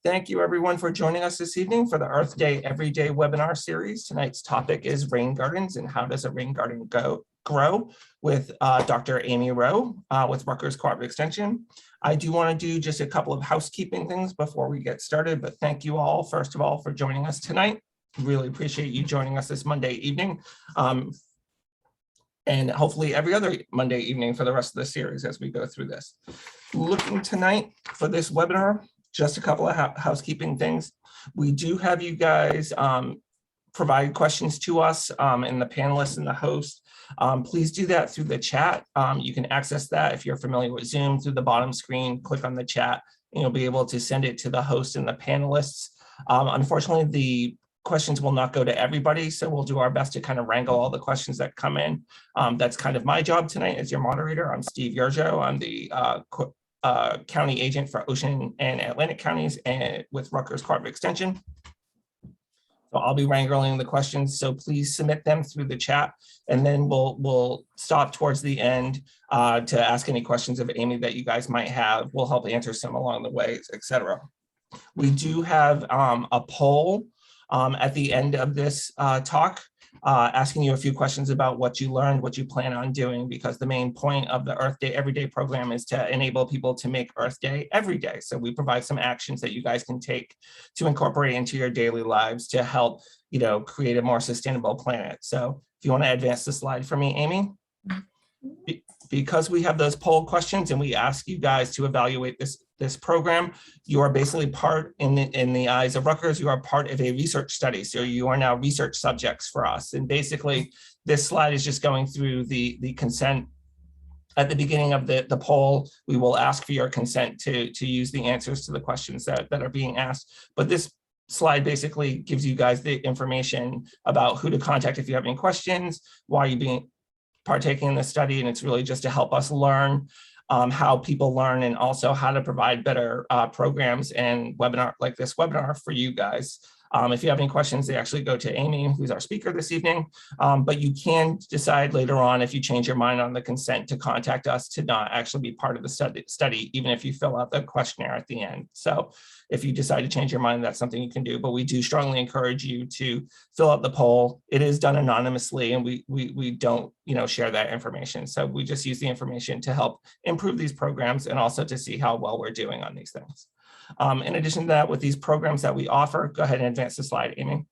Thank you everyone for joining us this evening for the Earth Day Everyday webinar series. Tonight's topic is rain gardens and how does a rain garden grow with Dr. Amy Rowe with Rutgers Cooperative Extension. I do want to do just a couple of housekeeping things before we get started, but thank you all, first of all, for joining us tonight. Really appreciate you joining us this Monday evening. And hopefully every other Monday evening for the rest of the series as we go through this. Looking tonight for this webinar, just a couple of housekeeping things. We do have you guys provide questions to us and the panelists and the host. Please do that through the chat. You can access that if you're familiar with Zoom through the bottom screen, click on the chat and you'll be able to send it to the host and the panelists. Unfortunately, the questions will not go to everybody, so we'll do our best to kind of wrangle all the questions that come in. That's kind of my job tonight as your moderator. I'm Steve Yerjo. I'm the county agent for Ocean and Atlantic counties and with Rutgers Cooperative Extension. So I'll be wrangling the questions, so please submit them through the chat, and then we'll stop towards the end to ask any questions of Amy that you guys might have. We'll help answer some along the way, etc. We do have a poll at the end of this talk, asking you a few questions about what you learned, what you plan on doing, because the main point of the Earth Day Everyday program is to enable people to make Earth Day every day. So we provide some actions that you guys can take to incorporate into your daily lives to help, create a more sustainable planet. So if you want to advance the slide for me, Amy. Because we have those poll questions and we ask you guys to evaluate this program, you are basically part, in the eyes of Rutgers, you are part of a research study. So you are now research subjects for us. And basically this slide is just going through the consent. At the beginning of the poll, we will ask for your consent to use the answers to the questions that are being asked. But this slide basically gives you guys the information about who to contact if you have any questions, why you're partaking in the study, and it's really just to help us learn how people learn and also how to provide better programs and webinar like this webinar for you guys. If you have any questions, they actually go to Amy, who's our speaker this evening, but you can decide later on if you change your mind on the consent to contact us to not actually be part of the study, even if you fill out the questionnaire at the end. So if you decide to change your mind, that's something you can do, but we do strongly encourage you to fill out the poll. It is done anonymously and we don't share that information. So we just use the information to help improve these programs and also to see how well we're doing on these things. In addition to that, with these programs that we offer, go ahead and advance the slide, Amy.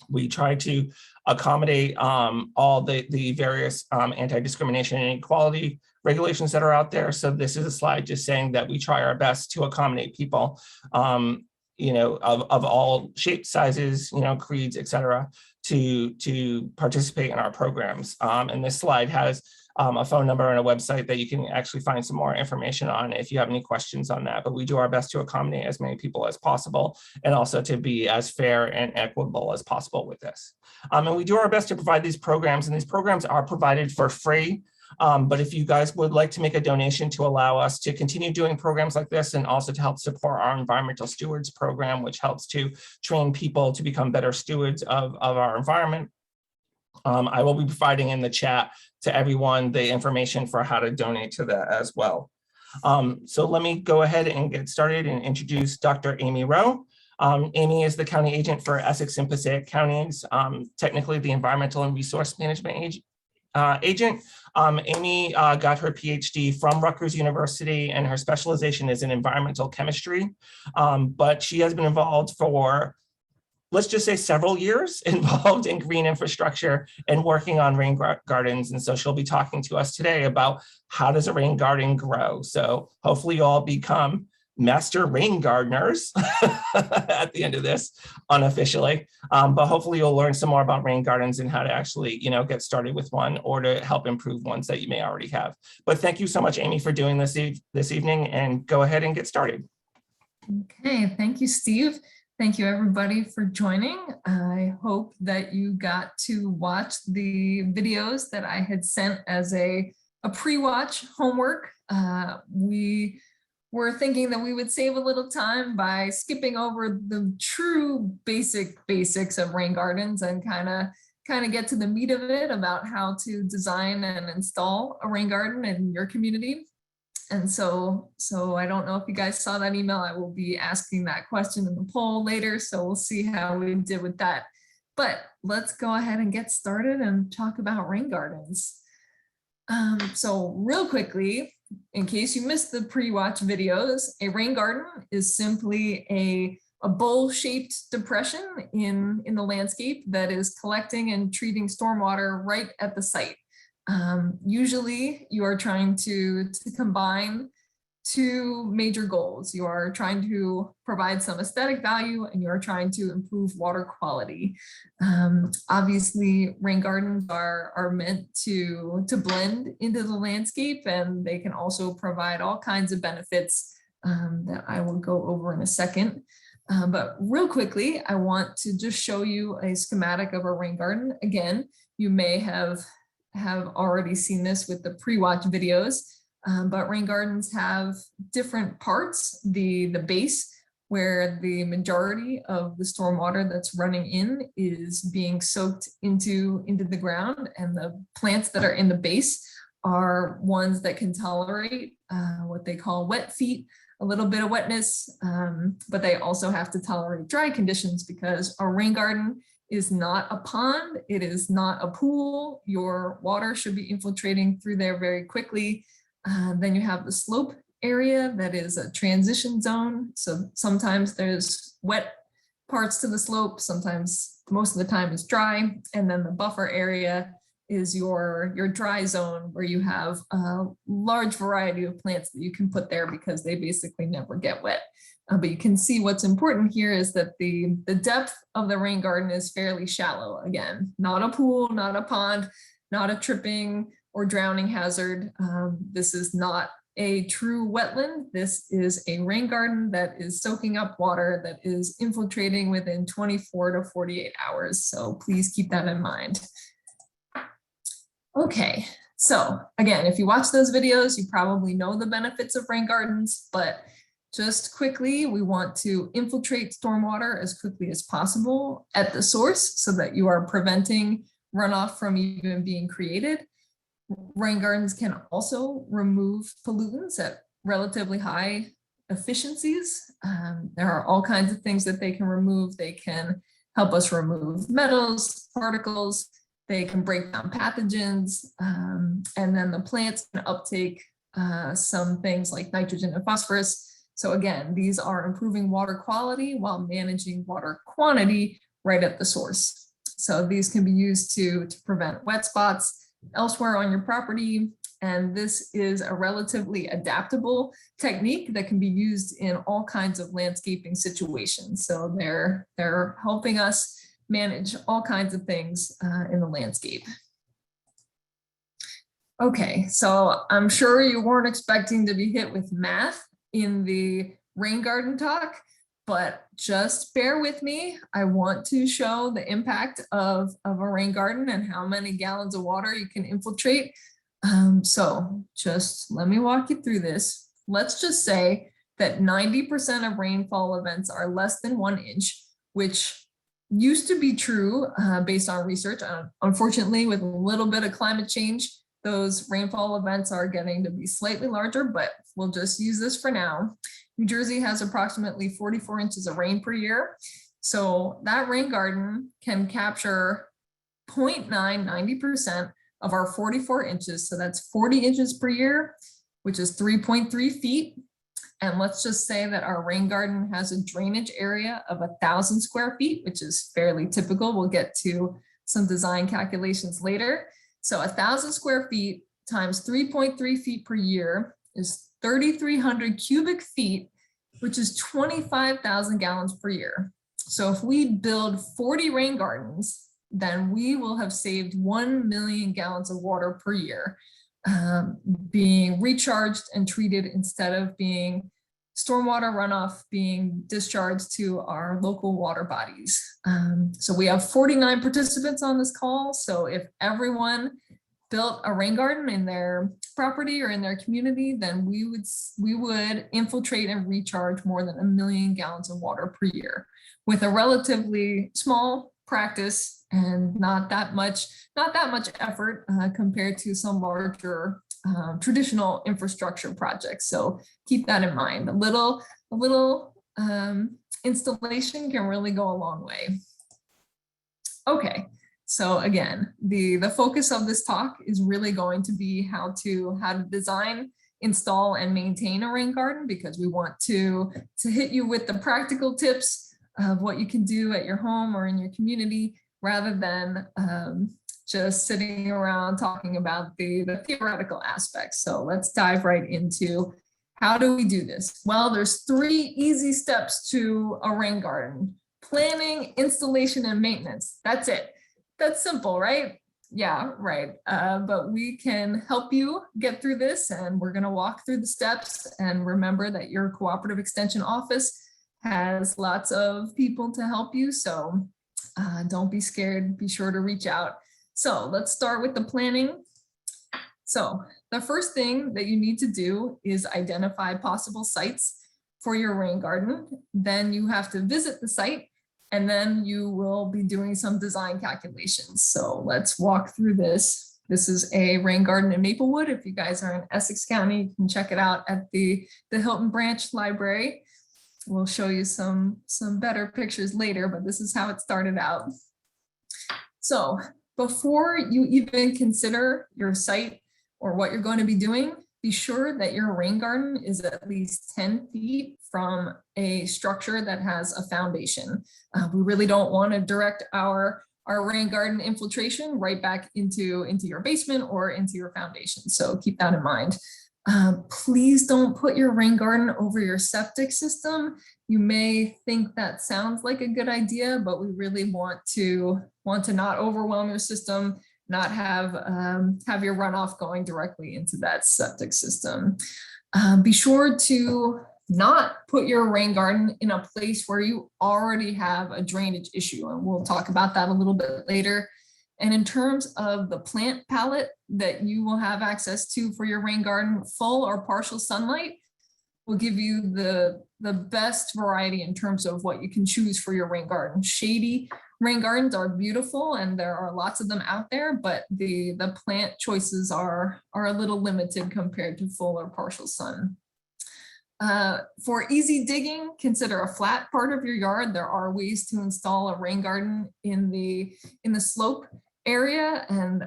We try to accommodate all the various anti-discrimination and equality regulations that are out there. So this is a slide just saying that we try our best to accommodate people, of all shapes, sizes, creeds, etc., to participate in our programs. And this slide has a phone number and a website that you can actually find some more information on if you have any questions on that. But we do our best to accommodate as many people as possible and also to be as fair and equitable as possible with this. And we do our best to provide these programs, and these programs are provided for free. But if you guys would like to make a donation to allow us to continue doing programs like this and also to help support our environmental stewards program, which helps to train people to become better stewards of our environment, I will be providing in the chat to everyone the information for how to donate to that as well. So let me go ahead and get started and introduce Dr. Amy Rowe. Amy is the county agent for Essex and Passaic counties, technically the environmental and resource management agent. Amy got her PhD from Rutgers University and her specialization is in environmental chemistry, but she has been involved for, let's just say, several years involved in green infrastructure and working on rain gardens. And so she'll be talking to us today about how does a rain garden grow. So hopefully you all become master rain gardeners at the end of this unofficially, but hopefully you'll learn some more about rain gardens and how to actually get started with one or to help improve ones that you may already have. But thank you so much, Amy, for doing this evening, and go ahead and get started. Okay, thank you, Steve. Thank you, everybody, for joining. I hope that you got to watch the videos that I had sent as a pre-watch homework. We were thinking that we would save a little time by skipping over the true basics of rain gardens and kind of get to the meat of it about how to design and install a rain garden in your community. And so I don't know if you guys saw that email. I will be asking that question in the poll later. So we'll see how we did with that. But let's go ahead and get started and talk about rain gardens. So real quickly, in case you missed the pre-watch videos, a rain garden is simply a bowl-shaped depression in the landscape that is collecting and treating stormwater right at the site. Usually you are trying to combine two major goals. You are trying to provide some aesthetic value and you are trying to improve water quality. Obviously, rain gardens are meant to blend into the landscape, and they can also provide all kinds of benefits that I will go over in a second. But real quickly, I want to just show you a schematic of a rain garden. Again, you may have already seen this with the pre-watch videos. But rain gardens have different parts. The base, where the majority of the stormwater that's running in is being soaked into the ground, and the plants that are in the base are ones that can tolerate what they call wet feet, a little bit of wetness, but they also have to tolerate dry conditions, because a rain garden is not a pond, it is not a pool. Your water should be infiltrating through there very quickly. Then you have the slope area that is a transition zone. So sometimes there's wet parts to the slope, sometimes most of the time it's dry. And then the buffer area is your dry zone, where you have a large variety of plants that you can put there because they basically never get wet. But you can see what's important here is that the depth of the rain garden is fairly shallow. Again, not a pool, not a pond, not a tripping or drowning hazard. This is not a true wetland. This is a rain garden that is soaking up water that is infiltrating within 24 to 48 hours. So please keep that in mind. Okay, so again, if you watch those videos, you probably know the benefits of rain gardens, but just quickly, we want to infiltrate stormwater as quickly as possible at the source so that you are preventing runoff from even being created. Rain gardens can also remove pollutants at relatively high efficiencies. There are all kinds of things that they can remove. They can help us remove metals, particles, they can break down pathogens, and then the plants can uptake some things like nitrogen and phosphorus. So again, these are improving water quality while managing water quantity right at the source. So these can be used to prevent wet spots elsewhere on your property. And this is a relatively adaptable technique that can be used in all kinds of landscaping situations. So they're helping us manage all kinds of things in the landscape. Okay, so I'm sure you weren't expecting to be hit with math in the rain garden talk, but just bear with me. I want to show the impact of a rain garden and how many gallons of water you can infiltrate. So just let me walk you through this. Let's just say that 90% of rainfall events are less than 1 inch, which used to be true based on research. Unfortunately, with a little bit of climate change, those rainfall events are getting to be slightly larger, but we'll just use this for now. New Jersey has approximately 44 inches of rain per year. So that rain garden can capture 90% of our 44 inches. So that's 40 inches per year, which is 3.3 feet. And let's just say that our rain garden has a drainage area of 1,000 square feet, which is fairly typical. We'll get to some design calculations later. So 1,000 square feet times 3.3 feet per year is 3,300 cubic feet, which is 25,000 gallons per year. So if we build 40 rain gardens, then we will have saved 1 million gallons of water per year being recharged and treated instead of being stormwater runoff being discharged to our local water bodies. So we have 49 participants on this call. So if everyone built a rain garden in their property or in their community, then we would infiltrate and recharge more than 1 million gallons of water per year with a relatively small practice and not that much effort compared to some larger traditional infrastructure projects. So keep that in mind. A little installation can really go a long way. Okay, so again, the focus of this talk is really going to be how to design, install, and maintain a rain garden, because we want to hit you with the practical tips of what you can do at your home or in your community, rather than just sitting around talking about the theoretical aspects. So let's dive right into how do we do this? Well, there's 3 easy steps to a rain garden: planning, installation, and maintenance. That's it. That's simple, right? Yeah, right. But we can help you get through this, and we're going to walk through the steps. And remember that your cooperative extension office has lots of people to help you. So don't be scared. Be sure to reach out. So let's start with the planning. So the first thing that you need to do is identify possible sites for your rain garden. Then you have to visit the site, and then you will be doing some design calculations. So let's walk through this. This is a rain garden in Maplewood. If you guys are in Essex County, you can check it out at the Hilton Branch Library. We'll show you some better pictures later, but this is how it started out. So before you even consider your site or what you're going to be doing, be sure that your rain garden is at least 10 feet from a structure that has a foundation. We really don't want to direct our rain garden infiltration right back into your basement or into your foundation. So keep that in mind. Please don't put your rain garden over your septic system. You may think that sounds like a good idea, but we really want to not overwhelm your system, not have your runoff going directly into that septic system. Be sure to not put your rain garden in a place where you already have a drainage issue, and we'll talk about that a little bit later. And in terms of the plant palette that you will have access to for your rain garden, full or partial sunlight will give you the best variety in terms of what you can choose for your rain garden. Shady rain gardens are beautiful, and there are lots of them out there, but the plant choices are a little limited compared to full or partial sun. For easy digging, consider a flat part of your yard. There are ways to install a rain garden in the slope area, and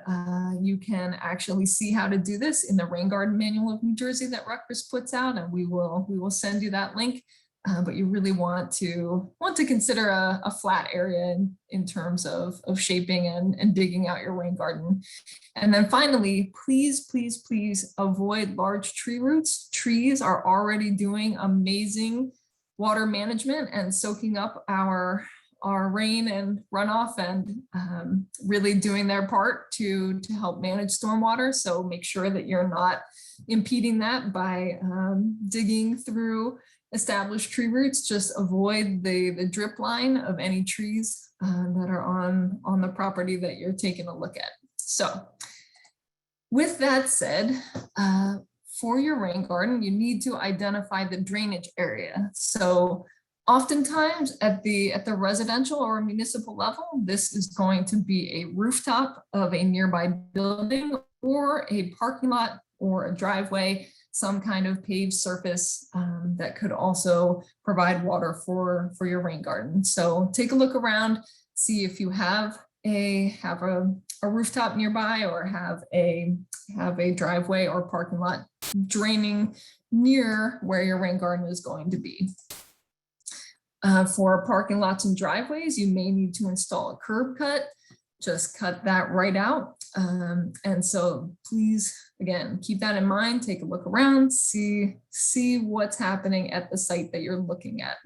you can actually see how to do this in the Rain Garden Manual of New Jersey that Rutgers puts out, and we will send you that link. But you really want to consider a flat area in terms of shaping and digging out your rain garden. And then finally, please avoid large tree roots. Trees are already doing amazing water management and soaking up our rain and runoff, and really doing their part to help manage stormwater. So make sure that you're not impeding that by digging through established tree roots. Just avoid the drip line of any trees that are on the property that you're taking a look at. So with that said, for your rain garden, you need to identify the drainage area. So oftentimes at the residential or municipal level, this is going to be a rooftop of a nearby building or a parking lot or a driveway, some kind of paved surface that could also provide water for your rain garden. So take a look around, see if you have a rooftop nearby or have a driveway or parking lot draining near where your rain garden is going to be. For parking lots and driveways, you may need to install a curb cut. Just cut that right out. And so please, again, keep that in mind. Take a look around, see what's happening at the site that you're looking at.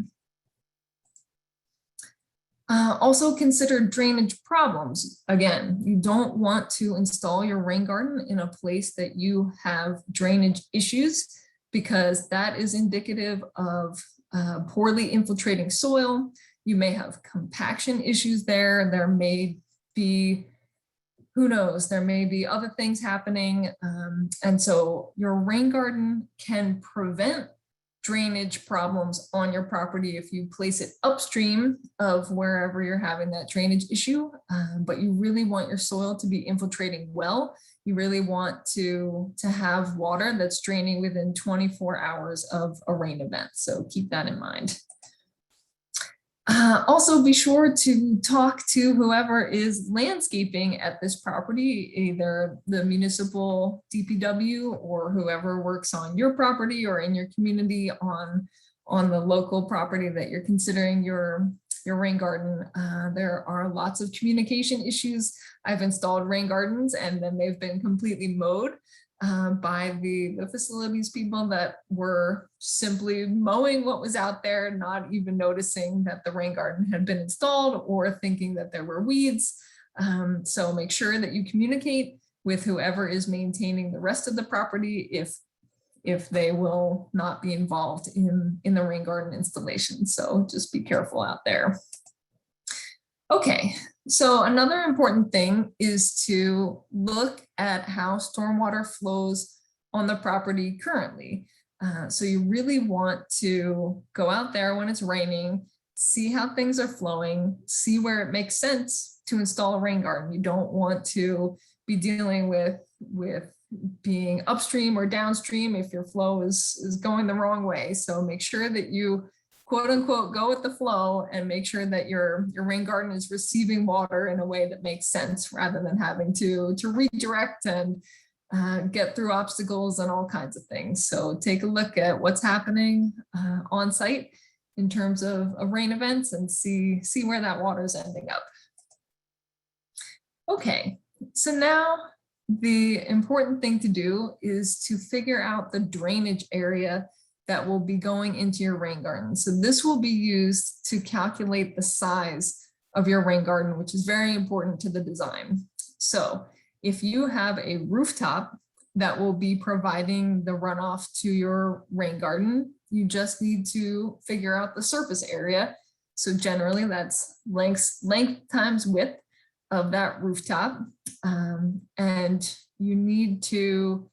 Also consider drainage problems. Again, you don't want to install your rain garden in a place that you have drainage issues, because that is indicative of poorly infiltrating soil. You may have compaction issues there. There may be, who knows, there may be other things happening. And so your rain garden can prevent drainage problems on your property if you place it upstream of wherever you're having that drainage issue. But you really want your soil to be infiltrating well you really want to have water that's draining within 24 hours of a rain event. So keep that in mind. Also be sure to talk to whoever is landscaping at this property, either the municipal DPW or whoever works on your property or in your community on the local property that you're considering your rain garden. There are lots of communication issues. I've installed rain gardens and then they've been completely mowed by the facilities people that were simply mowing what was out there, not even noticing that the rain garden had been installed or thinking that there were weeds. So make sure that you communicate with whoever is maintaining the rest of the property if they will not be involved in the rain garden installation. So just be careful out there. Okay, so another important thing is to look at how stormwater flows on the property currently. So you really want to go out there when it's raining, see how things are flowing, see where it makes sense to install a rain garden. You don't want to be dealing with being upstream or downstream if your flow is going the wrong way. So make sure that you quote unquote go with the flow and make sure that your rain garden is receiving water in a way that makes sense rather than having to redirect and get through obstacles and all kinds of things. So take a look at what's happening on site in terms of rain events and see where that water is ending up. Okay, so now the important thing to do is to figure out the drainage area that will be going into your rain garden. So this will be used to calculate the size of your rain garden, which is very important to the design. So if you have a rooftop that will be providing the runoff to your rain garden, you just need to figure out the surface area. So generally that's length times width of that rooftop. And you need to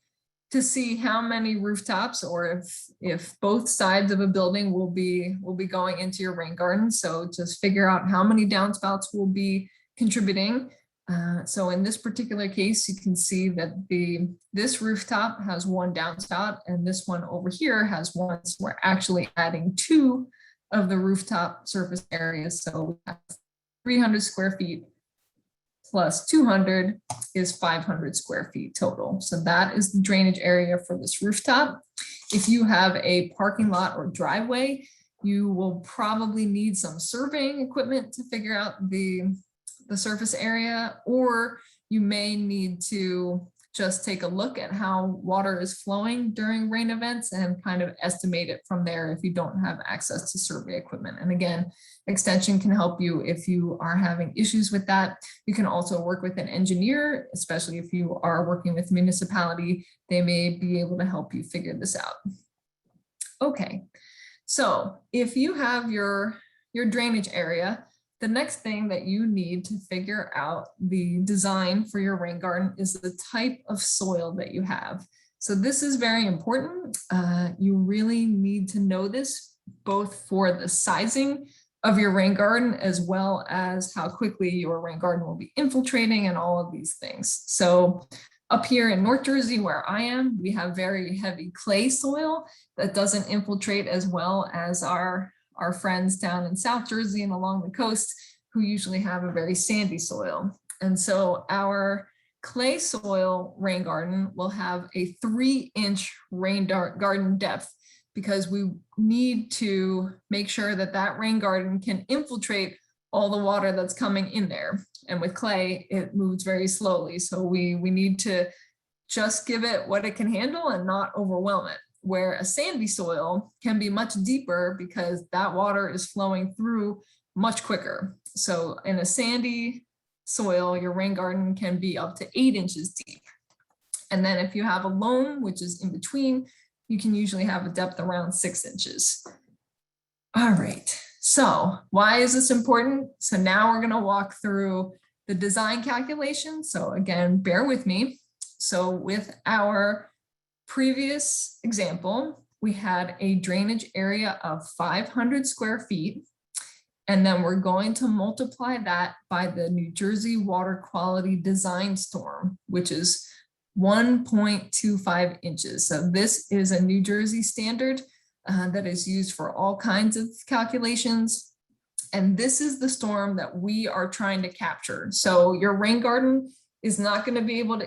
see how many rooftops or if both sides of a building will be going into your rain garden. So just figure out how many downspouts will be contributing. So in this particular case, you can see that this rooftop has one downspout and this one over here has one. So we're actually adding 2 of the rooftop surface areas. So we have 300 square feet plus 200 is 500 square feet total. So that is the drainage area for this rooftop. If you have a parking lot or driveway, you will probably need some surveying equipment to figure out the surface area, or you may need to just take a look at how water is flowing during rain events and kind of estimate it from there if you don't have access to survey equipment. And again, Extension can help you if you are having issues with that. You can also work with an engineer, especially if you are working with municipality, they may be able to help you figure this out. Okay, so if you have your drainage area, the next thing that you need to figure out the design for your rain garden is the type of soil that you have. So this is very important. You really need to know this both for the sizing of your rain garden as well as how quickly your rain garden will be infiltrating and all of these things. So up here in North Jersey, where I am, we have very heavy clay soil that doesn't infiltrate as well as our friends down in South Jersey and along the coast who usually have a very sandy soil. And so our clay soil rain garden will have a 3-inch rain garden depth because we need to make sure that that rain garden can infiltrate all the water that's coming in there. And with clay, it moves very slowly. So we need to just give it what it can handle and not overwhelm it. Where a sandy soil can be much deeper because that water is flowing through much quicker. So in a sandy soil, your rain garden can be up to 8 inches deep. And then if you have a loam, which is in between, you can usually have a depth around 6 inches. All right, so why is this important? So now we're gonna walk through the design calculation. So again, bear with me. So with our previous example, we had a drainage area of 500 square feet, and then we're going to multiply that by the New Jersey Water Quality Design Storm, which is 1.25 inches. So this is a New Jersey standard that is used for all kinds of calculations. And this is the storm that we are trying to capture. So your rain garden is not going to be able to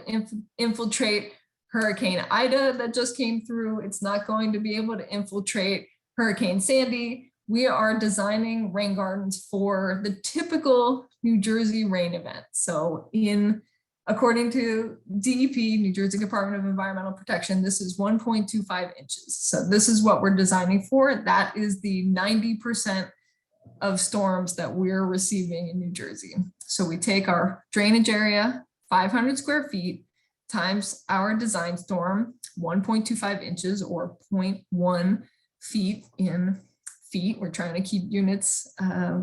infiltrate Hurricane Ida that just came through. It's not going to be able to infiltrate Hurricane Sandy. We are designing rain gardens for the typical New Jersey rain event. So according to DEP, New Jersey Department of Environmental Protection, this is 1.25 inches. So this is what we're designing for. That is the 90% of storms that we're receiving in New Jersey. So we take our drainage area, 500 square feet, times our design storm, 1.25 inches or 0.1 feet in feet. We're trying to keep units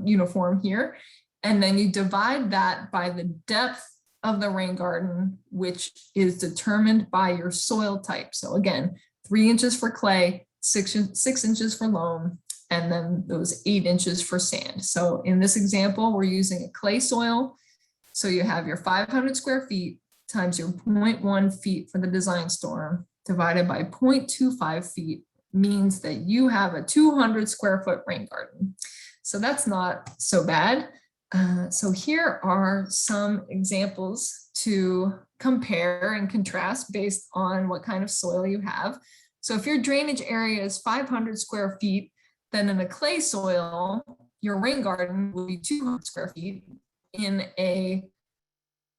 uniform here. And then you divide that by the depth of the rain garden, which is determined by your soil type. So again, 3 inches for clay, 6 inches for loam, and then those 8 inches for sand. So in this example, we're using a clay soil. So you have your 500 square feet times your 0.1 feet for the design storm divided by 0.25 feet means that you have a 200 square foot rain garden. So that's not so bad. So here are some examples to compare and contrast based on what kind of soil you have. So if your drainage area is 500 square feet, then in a clay soil, your rain garden will be 200 square feet. In a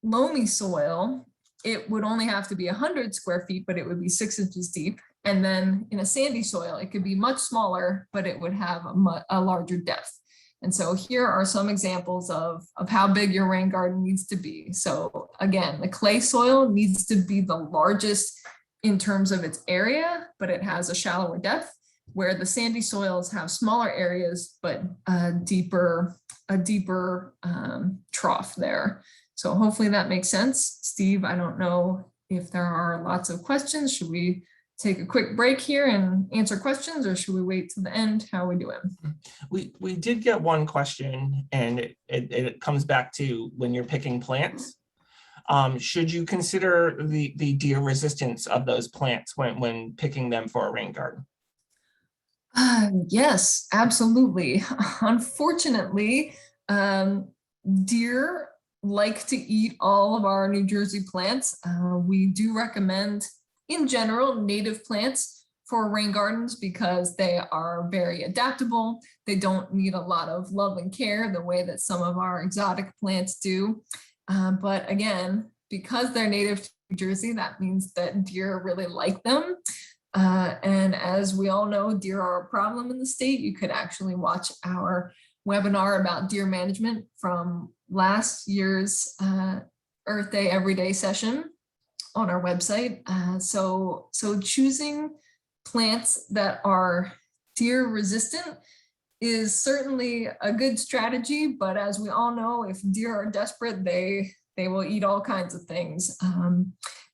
loamy soil, it would only have to be 100 square feet, but it would be 6 inches deep. And then in a sandy soil, it could be much smaller, but it would have a larger depth. And so here are some examples of how big your rain garden needs to be. So again, the clay soil needs to be the largest in terms of its area, but it has a shallower depth, where the sandy soils have smaller areas, but a deeper trough there. So hopefully that makes sense. Steve, I don't know if there are lots of questions. Should we take a quick break here and answer questions, or should we wait to the end? How are we doing? We did get one question, and it comes back to when you're picking plants. Should you consider the deer resistance of those plants when picking them for a rain garden? Yes, absolutely. Unfortunately, deer like to eat all of our New Jersey plants. We do recommend, in general, native plants for rain gardens because they are very adaptable. They don't need a lot of love and care the way that some of our exotic plants do. But again, because they're native to New Jersey, that means that deer really like them. And as we all know, deer are a problem in the state. You could actually watch our webinar about deer management from last year's Earth Day Everyday session on our website. So choosing plants that are deer resistant is certainly a good strategy, but as we all know, if deer are desperate, they will eat all kinds of things.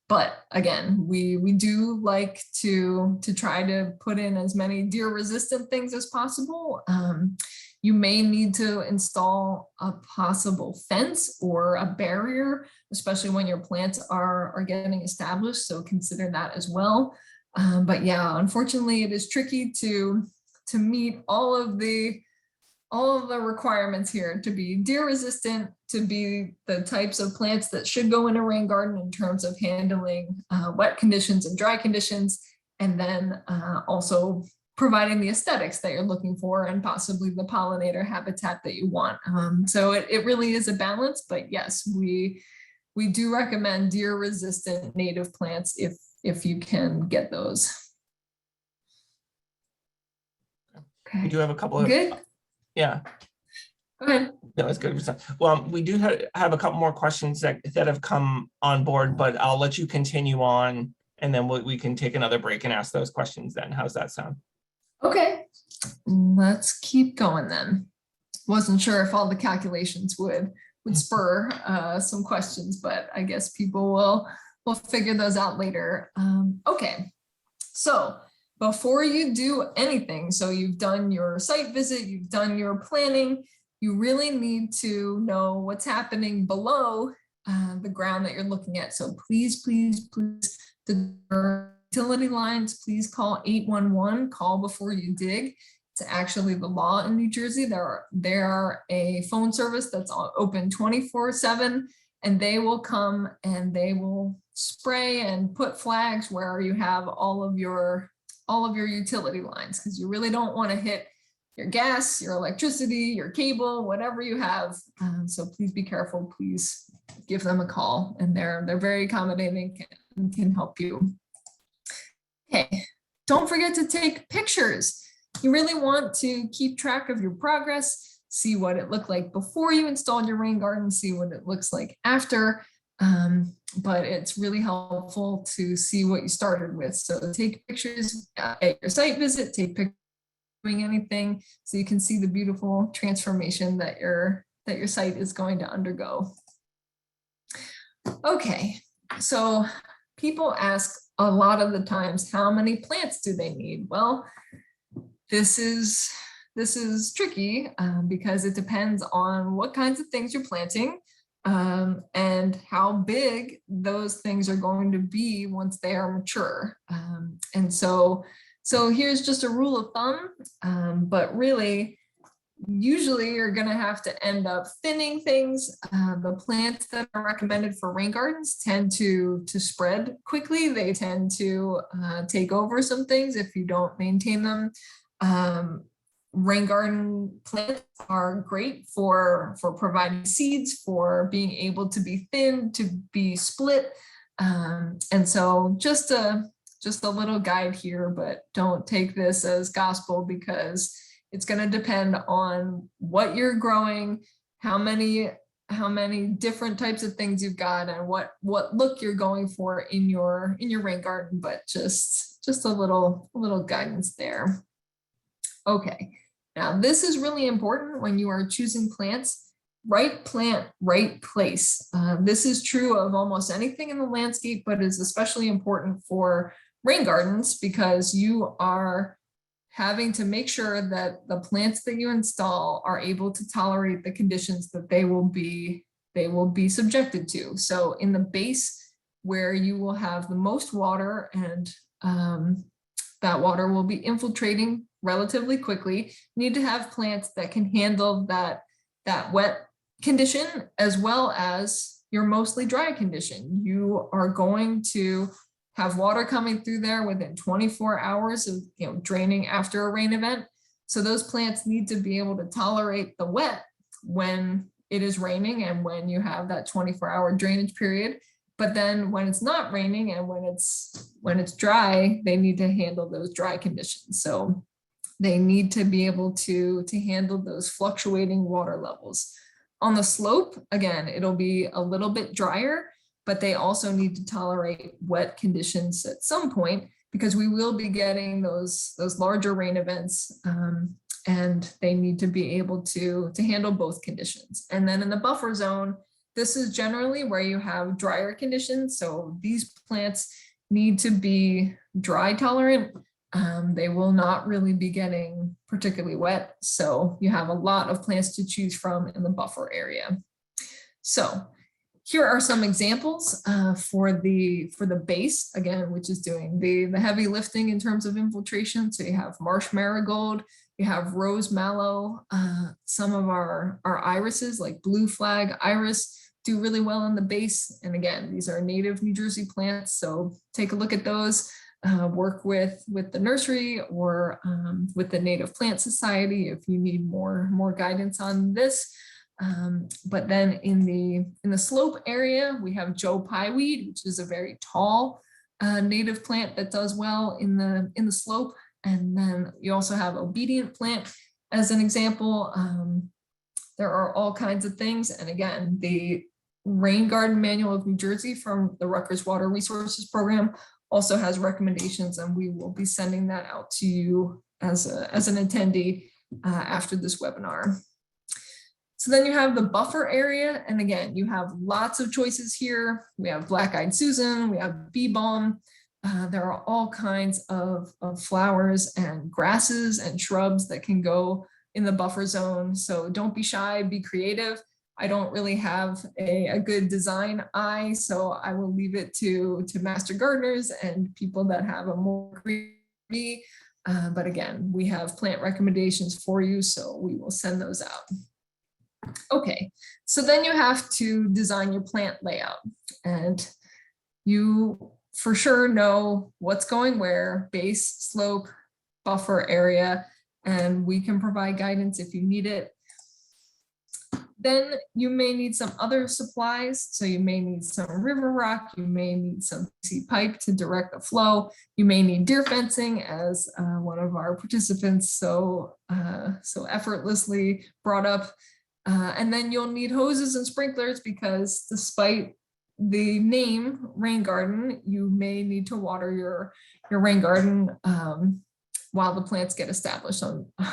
But again, we do like to try to put in as many deer resistant things as possible. You may need to install a possible fence or a barrier, especially when your plants are getting established. So consider that as well. But yeah, unfortunately, it is tricky to meet all of the requirements here to be deer resistant, to be the types of plants that should go in a rain garden in terms of handling wet conditions and dry conditions, and then also providing the aesthetics that you're looking for and possibly the pollinator habitat that you want. So it really is a balance, but yes, we do recommend deer resistant native plants if you can get those. Okay. We do have a couple of good. Yeah. Go ahead. No, it's good. Well, we do have a couple more questions that have come on board, but I'll let you continue on, and then we can take another break and ask those questions then. How's that sound? Okay, let's keep going then. Wasn't sure if all the calculations would spur some questions, but I guess people will figure those out later. Okay, so before you do anything, so you've done your site visit, you've done your planning, you really need to know what's happening below the ground that you're looking at. So please, please, please, the utility lines, please call 811, call before you dig. It's actually the law in New Jersey. There are a phone service that's open 24/7, and they will come and they will spray and put flags where you have all of your utility lines, because you really don't want to hit your gas, your electricity, your cable, whatever you have. So please be careful. Please give them a call, and they're very accommodating and can help you. Okay, don't forget to take pictures. You really want to keep track of your progress, see what it looked like before you installed your rain garden, see what it looks like after. But it's really helpful to see what you started with. So take pictures at your site visit, take pictures doing anything, so you can see the beautiful transformation that your site is going to undergo. Okay, so people ask a lot of the times, how many plants do they need? Well, this is tricky because it depends on what kinds of things you're planting and how big those things are going to be once they are mature. And so here's just a rule of thumb, but really, usually you're going to have to end up thinning things. The plants that are recommended for rain gardens tend to spread quickly. They tend to take over some things if you don't maintain them. Rain garden plants are great for providing seeds, for being able to be thinned, to be split. And so just a little guide here, but don't take this as gospel, because it's going to depend on what you're growing, how many different types of things you've got, and what look you're going for in your rain garden. But just a little guidance there. Okay, now this is really important when you are choosing plants. Right plant, right place. This is true of almost anything in the landscape, but is especially important for rain gardens, because you are having to make sure that the plants that you install are able to tolerate the conditions that they will be subjected to. So in the base, where you will have the most water, and that water will be infiltrating relatively quickly, you need to have plants that can handle that wet condition as well as your mostly dry condition. You are going to have water coming through there within 24 hours of draining after a rain event. So those plants need to be able to tolerate the wet when it is raining and when you have that 24-hour drainage period. But then when it's not raining and when it's dry, they need to handle those dry conditions. So they need to be able to handle those fluctuating water levels. On the slope, again, it'll be a little bit drier, but they also need to tolerate wet conditions at some point, because we will be getting those larger rain events, and they need to be able to handle both conditions. And then in the buffer zone, this is generally where you have drier conditions. So these plants need to be dry tolerant. They will not really be getting particularly wet. So you have a lot of plants to choose from in the buffer area. So here are some examples for the base, again, which is doing the heavy lifting in terms of infiltration. So you have marsh marigold, you have rose mallow, some of our irises like blue flag iris do really well in the base. And again, these are native New Jersey plants. So take a look at those, work with the nursery or with the Native Plant Society if you need more guidance on this. But then in the slope area, we have Joe Pieweed, which is a very tall native plant that does well in the slope. And then you also have obedient plant as an example. There are all kinds of things. And again, the Rain Garden Manual of New Jersey from the Rutgers Water Resources Program also has recommendations, and we will be sending that out to you as an attendee after this webinar. So then you have the buffer area. And again, you have lots of choices here. We have black-eyed Susan, we have bee balm. There are all kinds of flowers and grasses and shrubs that can go in the buffer zone. So don't be shy, be creative. I don't really have a good design eye, so I will leave it to master gardeners and people that have a more creativity. But again, we have plant recommendations for you, so we will send those out. Okay, so then you have to design your plant layout, and you for sure know what's going where: base, slope, buffer area, and we can provide guidance if you need it. Then you may need some other supplies. So you may need some river rock, you may need some PVC pipe to direct the flow, you may need deer fencing, as one of our participants so effortlessly brought up. And then you'll need hoses and sprinklers, because despite the name rain garden, you may need to water your rain garden while the plants get established.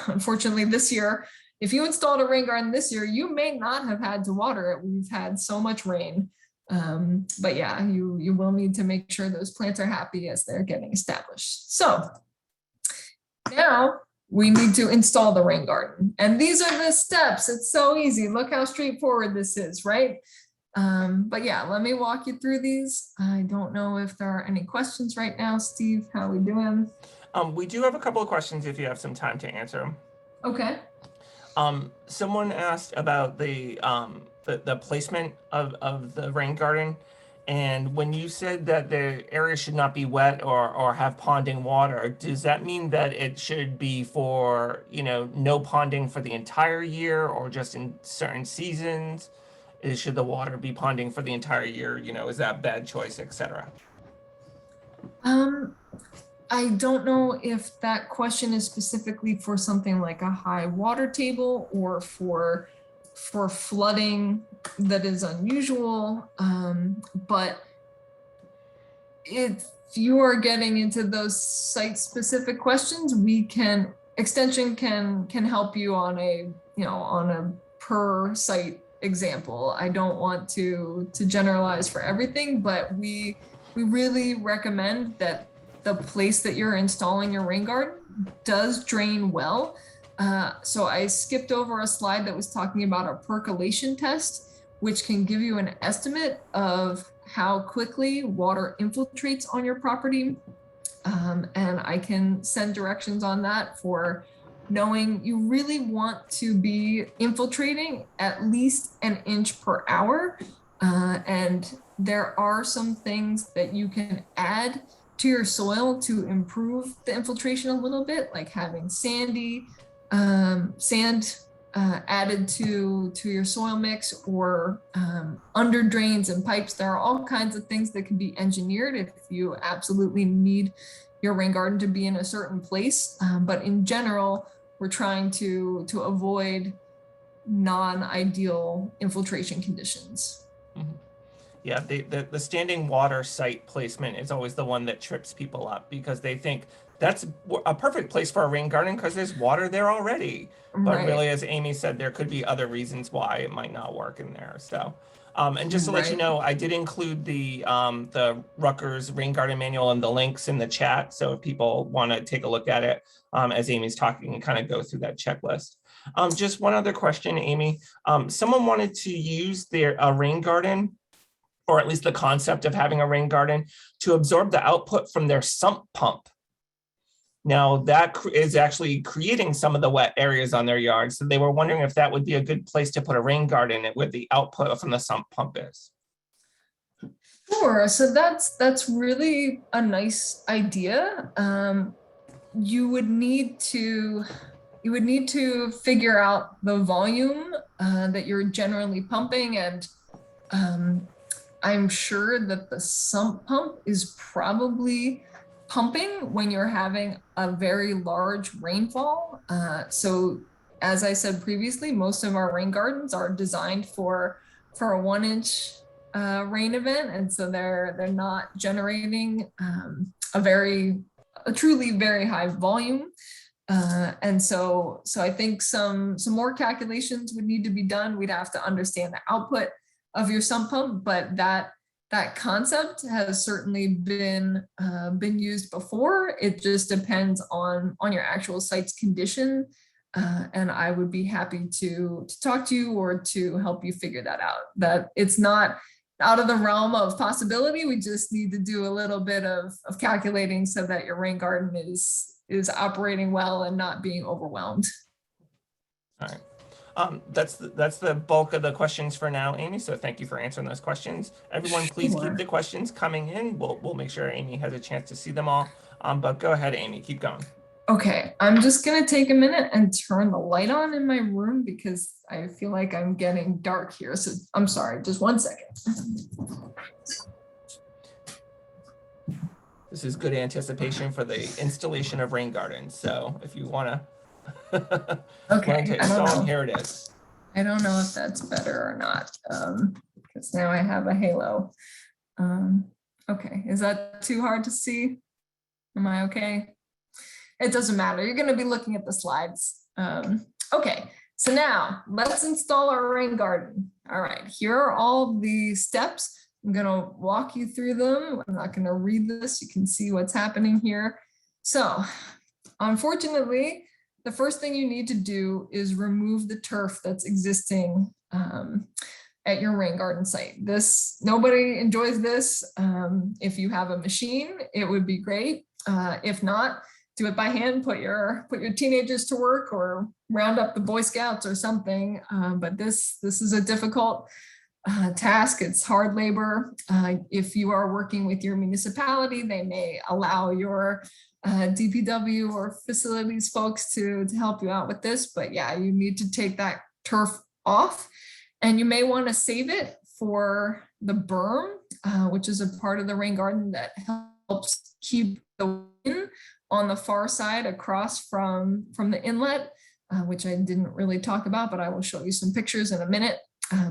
Unfortunately, this year, if you installed a rain garden this year, you may not have had to water it. We've had so much rain. But yeah, you will need to make sure those plants are happy as they're getting established. So now we need to install the rain garden. And these are the steps. It's so easy. Look how straightforward this is, right? But yeah, let me walk you through these. I don't know if there are any questions right now. Steve, how are we doing? We do have a couple of questions if you have some time to answer them. Okay. Someone asked about the placement of the rain garden, and when you said that the area should not be wet or have ponding water, does that mean that it should be for, no ponding for the entire year, or just in certain seasons? Should the water be ponding for the entire year? Is that a bad choice, etc.? I don't know if that question is specifically for something like a high water table or for flooding that is unusual. But if you are getting into those site-specific questions, Extension can help you on a per site example. I don't want to generalize for everything, but we really recommend that the place that you're installing your rain garden does drain well. So I skipped over a slide that was talking about a percolation test, which can give you an estimate of how quickly water infiltrates on your property. And I can send directions on that for knowing you really want to be infiltrating at least an inch per hour. And there are some things that you can add to your soil to improve the infiltration a little bit, like having sand added to your soil mix, or under drains and pipes. There are all kinds of things that can be engineered if you absolutely need your rain garden to be in a certain place. But in general, we're trying to avoid non-ideal infiltration conditions. Mm-hmm. Yeah, the standing water site placement is always the one that trips people up, because they think that's a perfect place for a rain garden because there's water there already. But Right. really, as Amy said, there could be other reasons why it might not work in there. So, and just to let you know, I did include the Rutgers rain garden manual and the links in the chat. So if people want to take a look at it, as Amy's talking, and kind of go through that checklist. Just one other question, Amy. Someone wanted to use their rain garden, or at least the concept of having a rain garden, to absorb the output from their sump pump. Now that is actually creating some of the wet areas on their yard. So they were wondering if that would be a good place to put a rain garden where the output from the sump pump is. Sure, so that's really a nice idea. You would need to figure out the volume that you're generally pumping, and I'm sure that the sump pump is probably pumping when you're having a very large rainfall. So as I said previously, most of our rain gardens are designed for a 1-inch rain event. And so they're not generating a truly very high volume. And so I think some more calculations would need to be done. We'd have to understand the output of your sump pump, but that concept has certainly been used before. It just depends on your actual site's condition. And I would be happy to talk to you or to help you figure that out. That it's not out of the realm of possibility. We just need to do a little bit of calculating so that your rain garden is operating well and not being overwhelmed. All right. That's the bulk of the questions for now, Amy. So thank you for answering those questions. Everyone, please keep the questions coming in. We'll make sure Amy has a chance to see them all. But go ahead, Amy, keep going. Okay, I'm just gonna take a minute and turn the light on in my room because I feel like I'm getting dark here. So I'm sorry, just 1 second. This is good anticipation for the installation of rain gardens. So if you want to, Okay, here it is. I don't know if that's better or not, because now I have a halo. Okay, is that too hard to see? Am I okay? It doesn't matter. You're going to be looking at the slides. Okay, so now let's install our rain garden. All right, here are all the steps. I'm going to walk you through them. I'm not going to read this. You can see what's happening here. So unfortunately, the first thing you need to do is remove the turf that's existing at your rain garden site. Nobody enjoys this. If you have a machine, it would be great. If not, do it by hand, put your teenagers to work or round up the Boy Scouts or something. But this is a difficult task. It's hard labor. If you are working with your municipality, they may allow your DPW or facilities folks to help you out with this. But yeah, you need to take that turf off, and you may want to save it for the berm, which is a part of the rain garden that helps keep the wind on the far side across from the inlet, which I didn't really talk about, but I will show you some pictures in a minute.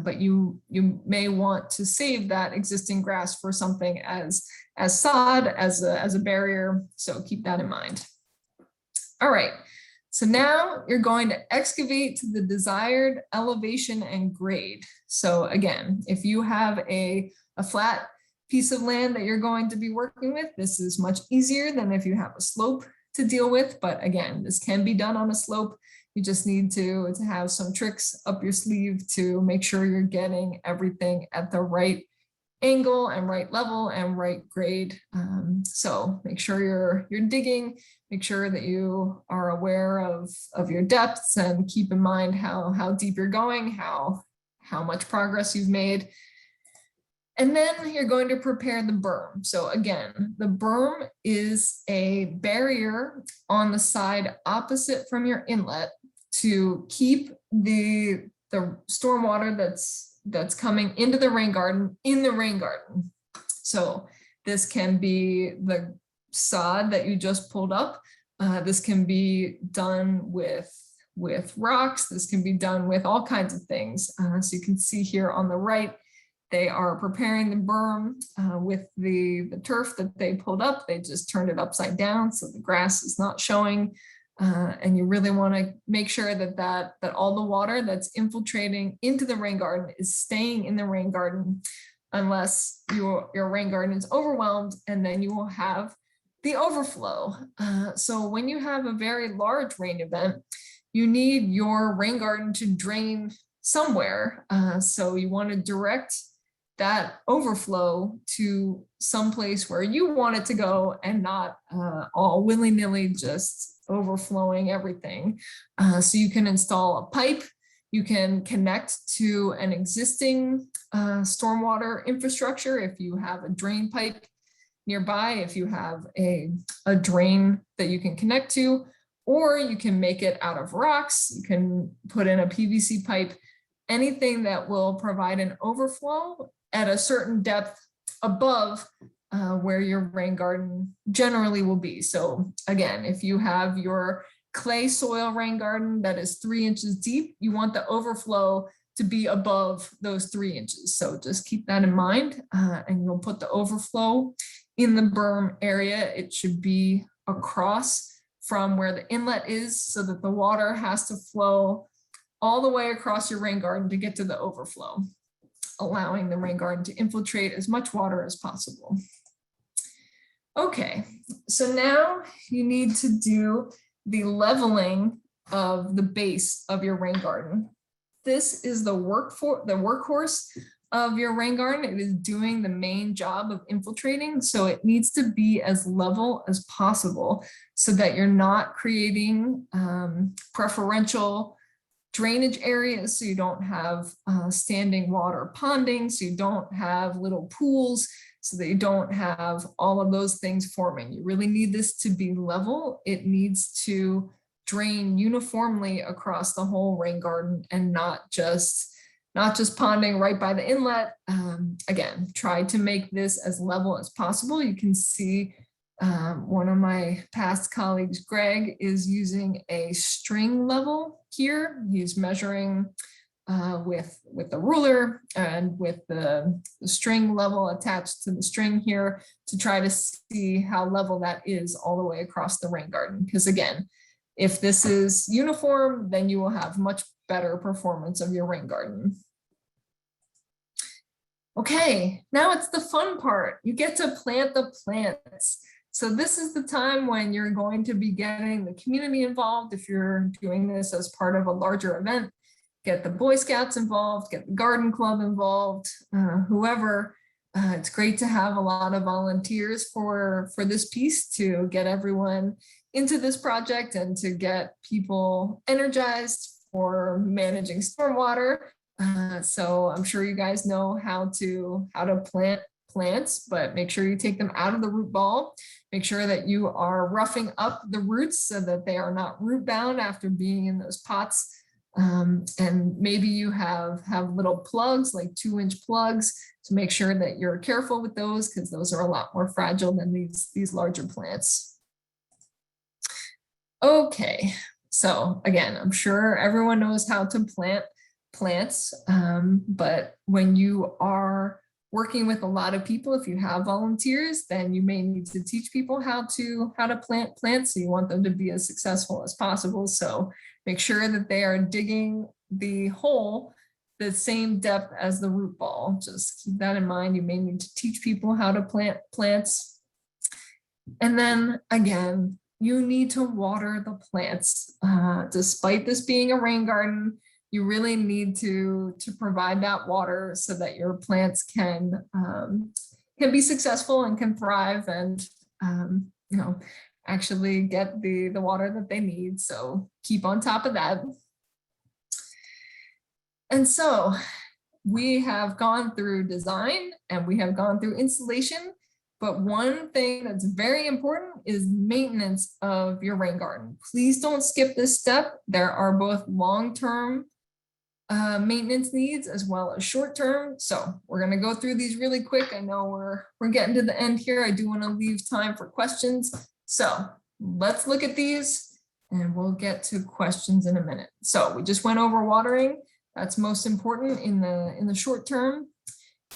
But you may want to save that existing grass for something as sod, as a barrier. So keep that in mind. All right, so now you're going to excavate to the desired elevation and grade. So again, if you have a flat piece of land that you're going to be working with, this is much easier than if you have a slope to deal with. But again, this can be done on a slope. You just need to have some tricks up your sleeve to make sure you're getting everything at the right angle and right level and right grade. So make sure you're digging, make sure that you are aware of your depths, and keep in mind how deep you're going, how much progress you've made. And then you're going to prepare the berm. So again, the berm is a barrier on the side opposite from your inlet to keep the stormwater that's coming into the rain garden in the rain garden. So this can be the sod that you just pulled up. This can be done with rocks. This can be done with all kinds of things. So you can see here on the right, they are preparing the berm with the turf that they pulled up. They just turned it upside down so the grass is not showing. And you really want to make sure that all the water that's infiltrating into the rain garden is staying in the rain garden, unless your rain garden is overwhelmed, and then you will have the overflow. So when you have a very large rain event, you need your rain garden to drain somewhere. So you want to direct that overflow to some place where you want it to go, and not all willy-nilly just overflowing everything. So you can install a pipe, you can connect to an existing stormwater infrastructure if you have a drain pipe nearby, if you have a drain that you can connect to, or you can make it out of rocks, you can put in a PVC pipe, anything that will provide an overflow at a certain depth above where your rain garden generally will be. So again, if you have your clay soil rain garden that is 3 inches deep, you want the overflow to be above those 3 inches. So just keep that in mind, and you'll put the overflow in the berm area. It should be across from where the inlet is, so that the water has to flow all the way across your rain garden to get to the overflow, allowing the rain garden to infiltrate as much water as possible. Okay, so now you need to do the leveling of the base of your rain garden. This is the workhorse of your rain garden. It is doing the main job of infiltrating, so it needs to be as level as possible so that you're not creating preferential drainage areas, so you don't have standing water ponding, so you don't have little pools, so that you don't have all of those things forming. You really need this to be level. It needs to drain uniformly across the whole rain garden and not just ponding right by the inlet. Again, try to make this as level as possible. You can see one of my past colleagues, Greg, is using a string level here. He's measuring with the ruler and with the string level attached to the string here to try to see how level that is all the way across the rain garden. Because again, if this is uniform, then you will have much better performance of your rain garden. Okay, now it's the fun part. You get to plant the plants. So this is the time when you're going to be getting the community involved. If you're doing this as part of a larger event, get the Boy Scouts involved, get the garden club involved, whoever. It's great to have a lot of volunteers for this piece to get everyone into this project and to get people energized for managing stormwater. So I'm sure you guys know how to plant plants, but make sure you take them out of the root ball. Make sure that you are roughing up the roots so that they are not root bound after being in those pots. And maybe you have little plugs, like 2-inch plugs, to make sure that you're careful with those, because those are a lot more fragile than these larger plants. Okay, so again, I'm sure everyone knows how to plant plants, but when you are working with a lot of people, if you have volunteers, then you may need to teach people how to plant plants. So you want them to be as successful as possible. So make sure that they are digging the hole the same depth as the root ball. Just keep that in mind. You may need to teach people how to plant plants. And then again, you need to water the plants. Despite this being a rain garden, you really need to provide that water so that your plants can be successful and can thrive and actually get the water that they need. So keep on top of that. And so we have gone through design and we have gone through installation, but one thing that's very important is maintenance of your rain garden. Please don't skip this step. There are both long-term maintenance needs as well as short-term. So we're going to go through these really quick. I know we're getting to the end here. I do want to leave time for questions. So let's look at these and we'll get to questions in a minute. So we just went over watering. That's most important in the short term.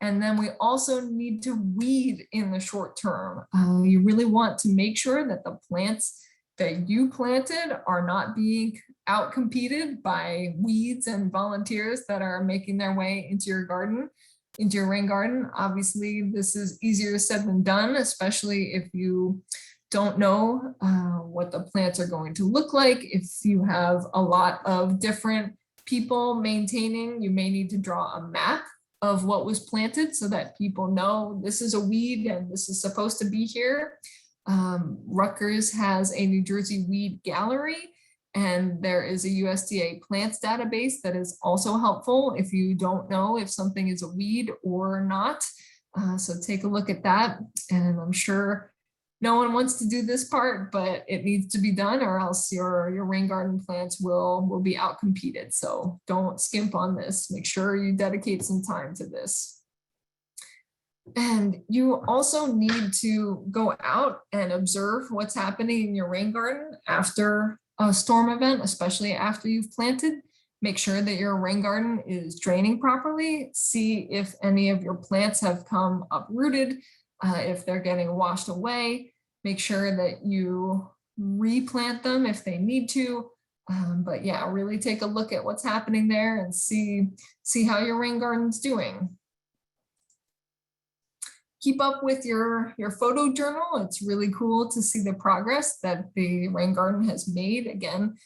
And then we also need to weed in the short term. You really want to make sure that the plants that you planted are not being outcompeted by weeds and volunteers that are making their way into your garden, into your rain garden. Obviously, this is easier said than done, especially if you don't know what the plants are going to look like. If you have a lot of different people maintaining, you may need to draw a map of what was planted so that people know this is a weed and this is supposed to be here. Rutgers has a New Jersey weed gallery, and there is a USDA plants database that is also helpful if you don't know if something is a weed or not. So take a look at that, and I'm sure no one wants to do this part, but it needs to be done or else your rain garden plants will be outcompeted. So don't skimp on this. Make sure you dedicate some time to this. And you also need to go out and observe what's happening in your rain garden after a storm event, especially after you've planted. Make sure that your rain garden is draining properly. See if any of your plants have come uprooted, if they're getting washed away. Make sure that you replant them if they need to. But yeah, really take a look at what's happening there and see how your rain garden's doing. Keep up with your photo journal. It's really cool to see the progress that the rain garden has made. Again,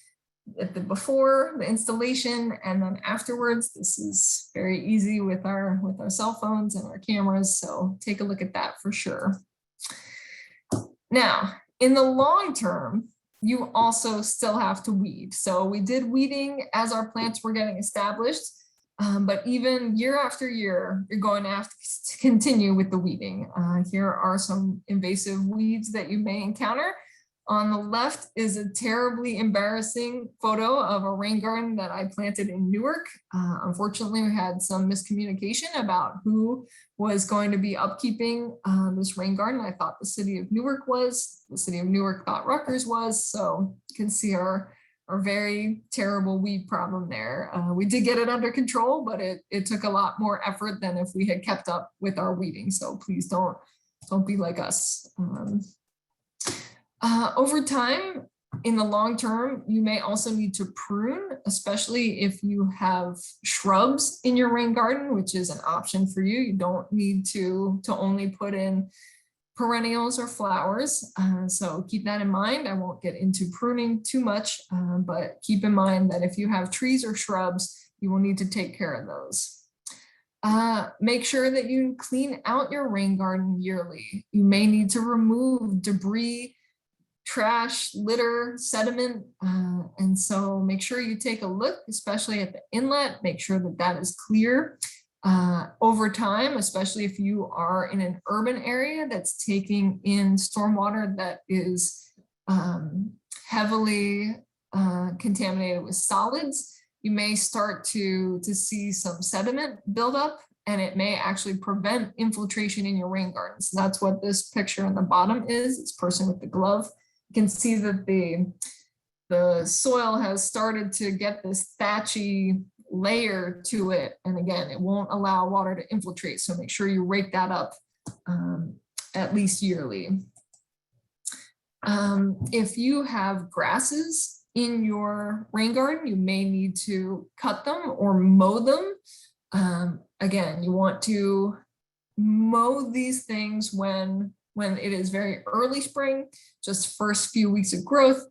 at the before the installation and then afterwards. This is very easy with our cell phones and our cameras. So take a look at that for sure. Now, in the long term, you also still have to weed. So we did weeding as our plants were getting established, but even year after year, you're going to have to continue with the weeding. Here are some invasive weeds that you may encounter. On the left is a terribly embarrassing photo of a rain garden that I planted in Newark. Unfortunately, we had some miscommunication about who was going to be upkeeping this rain garden. I thought the city of Newark was, the city of Newark thought Rutgers was. So you can see our very terrible weed problem there. We did get it under control, but it took a lot more effort than if we had kept up with our weeding. So please don't be like us. Over time, in the long term, you may also need to prune, especially if you have shrubs in your rain garden, which is an option for you. You don't need to only put in perennials or flowers. So keep that in mind. I won't get into pruning too much, but keep in mind that if you have trees or shrubs, you will need to take care of those. Make sure that you clean out your rain garden yearly. You may need to remove debris, trash, litter, sediment. And so make sure you take a look, especially at the inlet, make sure that that is clear. Over time, especially if you are in an urban area that's taking in stormwater that is heavily contaminated with solids, you may start to see some sediment build up, and it may actually prevent infiltration in your rain garden. So that's what this picture on the bottom is. It's person with the glove. You can see that the soil has started to get this thatchy layer to it. And again, it won't allow water to infiltrate. So make sure you rake that up at least yearly. If you have grasses in your rain garden, you may need to cut them or mow them. Again, you want to mow these things when it is very early spring, just first few weeks of growth,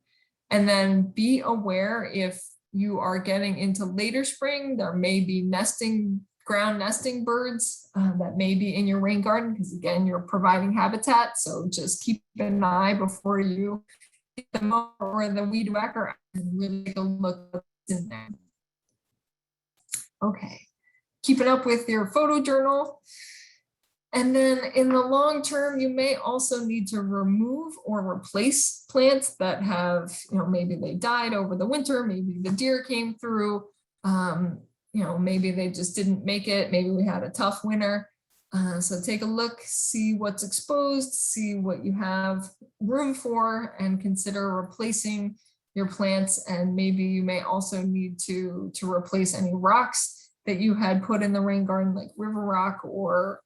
and then be aware if you are getting into later spring, there may be ground nesting birds that may be in your rain garden, because again, you're providing habitat. So just keep an eye before you get the mower or the weed whacker and really take a look at what's in there. Okay, keeping up with your photo journal. And then in the long term, you may also need to remove or replace plants that have, maybe they died over the winter, maybe the deer came through, maybe they just didn't make it, maybe we had a tough winter. So take a look, see what's exposed, see what you have room for, and consider replacing your plants. And maybe you may also need to replace any rocks that you had put in the rain garden, like river rock, or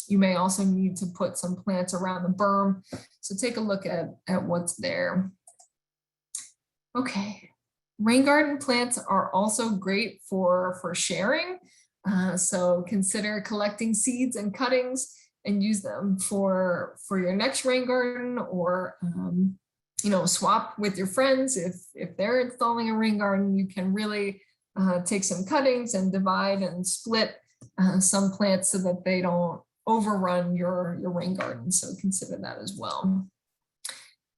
you may also need to put some plants around the berm. So take a look at what's there. Okay, rain garden plants are also great for sharing. So consider collecting seeds and cuttings and use them for your next rain garden, or swap with your friends. If they're installing a rain garden, you can really take some cuttings and divide and split some plants so that they don't overrun your rain garden. So consider that as well.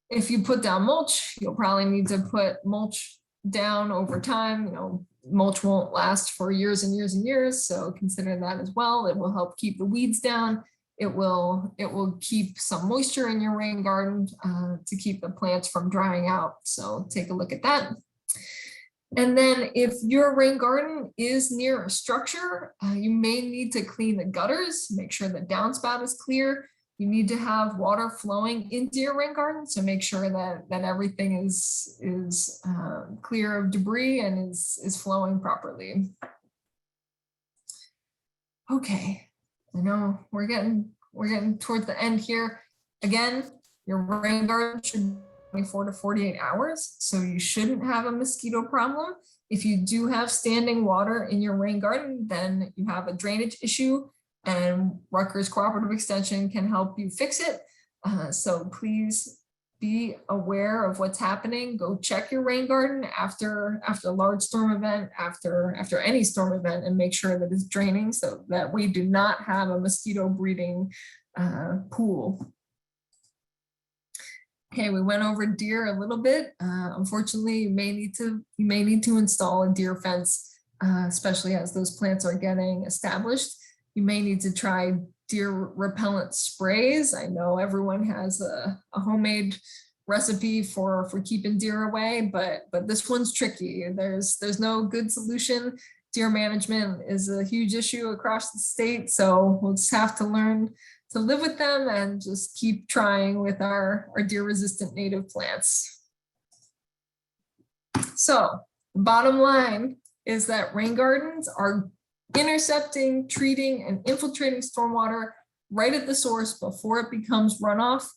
If you put down mulch, you'll probably need to put mulch down over time. Mulch won't last for years and years and years. So consider that as well. It will help keep the weeds down. It will keep some moisture in your rain garden to keep the plants from drying out. So take a look at that. And then if your rain garden is near a structure, you may need to clean the gutters, make sure the downspout is clear. You need to have water flowing into your rain garden. So make sure that everything is clear of debris and is flowing properly. Okay, I know we're getting towards the end here. Again, your rain garden should 24 to 48 hours. So you shouldn't have a mosquito problem. If you do have standing water in your rain garden, then you have a drainage issue, and Rutgers Cooperative Extension can help you fix it. So please be aware of what's happening. Go check your rain garden after a large storm event, after any storm event, and make sure that it's draining so that we do not have a mosquito breeding pool. Okay, we went over deer a little bit. Unfortunately, you may need to install a deer fence, especially as those plants are getting established. You may need to try deer repellent sprays. I know everyone has a homemade recipe for keeping deer away, but this one's tricky. There's no good solution. Deer management is a huge issue across the state, so we'll just have to learn to live with them and just keep trying with our deer resistant native plants. So the bottom line is that rain gardens are intercepting, treating, and infiltrating stormwater right at the source before it becomes runoff.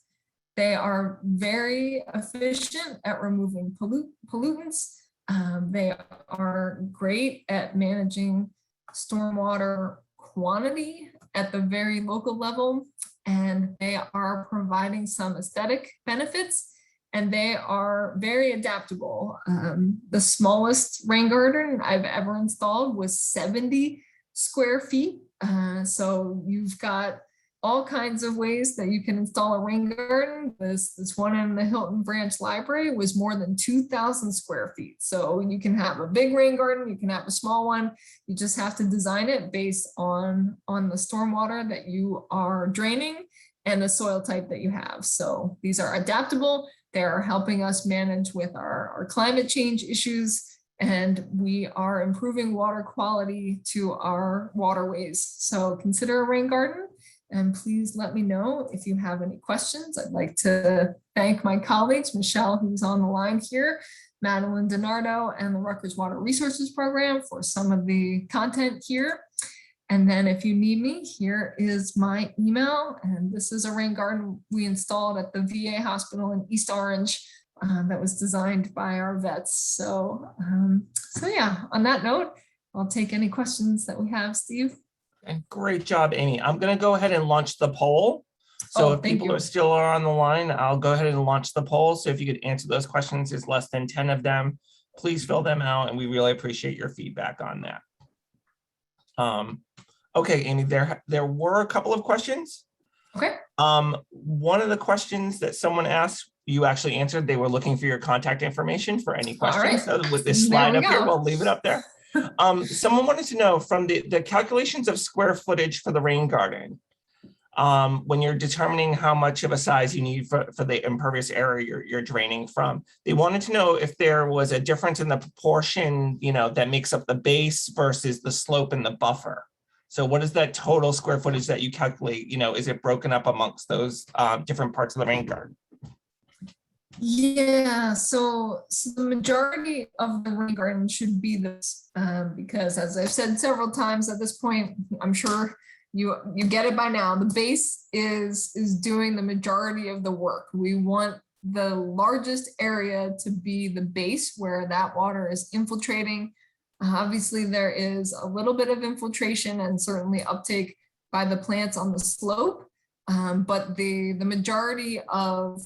They are very efficient at removing pollutants. They are great at managing stormwater quantity at the very local level, and they are providing some aesthetic benefits, and they are very adaptable. The smallest rain garden I've ever installed was 70 square feet. So you've got all kinds of ways that you can install a rain garden. This one in the Hilton Branch Library was more than 2,000 square feet. So you can have a big rain garden, you can have a small one. You just have to design it based on the stormwater that you are draining and the soil type that you have. So these are adaptable. They're helping us manage with our climate change issues, and we are improving water quality to our waterways. So consider a rain garden. And please let me know if you have any questions. I'd like to thank my colleagues, Michelle, who's on the line here, Madeline DiNardo, and the Rutgers Water Resources Program for some of the content here. And then if you need me, here is my email. And this is a rain garden we installed at the VA hospital in East Orange that was designed by our vets. So yeah, on that note, I'll take any questions that we have, Steve. And great job, Amy. I'm going to go ahead and launch the poll. So if people are still on the line, I'll go ahead and launch the poll. So if you could answer those questions, there's less than 10 of them. Please fill them out, and we really appreciate your feedback on that. Okay, Amy, there were a couple of questions. Okay. One of the questions that someone asked, you actually answered. They were looking for your contact information for any questions. So with this slide up here, we'll leave it up there. Someone wanted to know from the calculations of square footage for the rain garden, when you're determining how much of a size you need for the impervious area you're draining from, they wanted to know if there was a difference in the proportion, that makes up the base versus the slope and the buffer. So what is that total square footage that you calculate? Is it broken up amongst those different parts of the rain garden? Yeah, so the majority of the rain garden should be this, because as I've said several times at this point, I'm sure you get it by now, the base is doing the majority of the work. We want the largest area to be the base where that water is infiltrating. Obviously, there is a little bit of infiltration and certainly uptake by the plants on the slope, but the majority of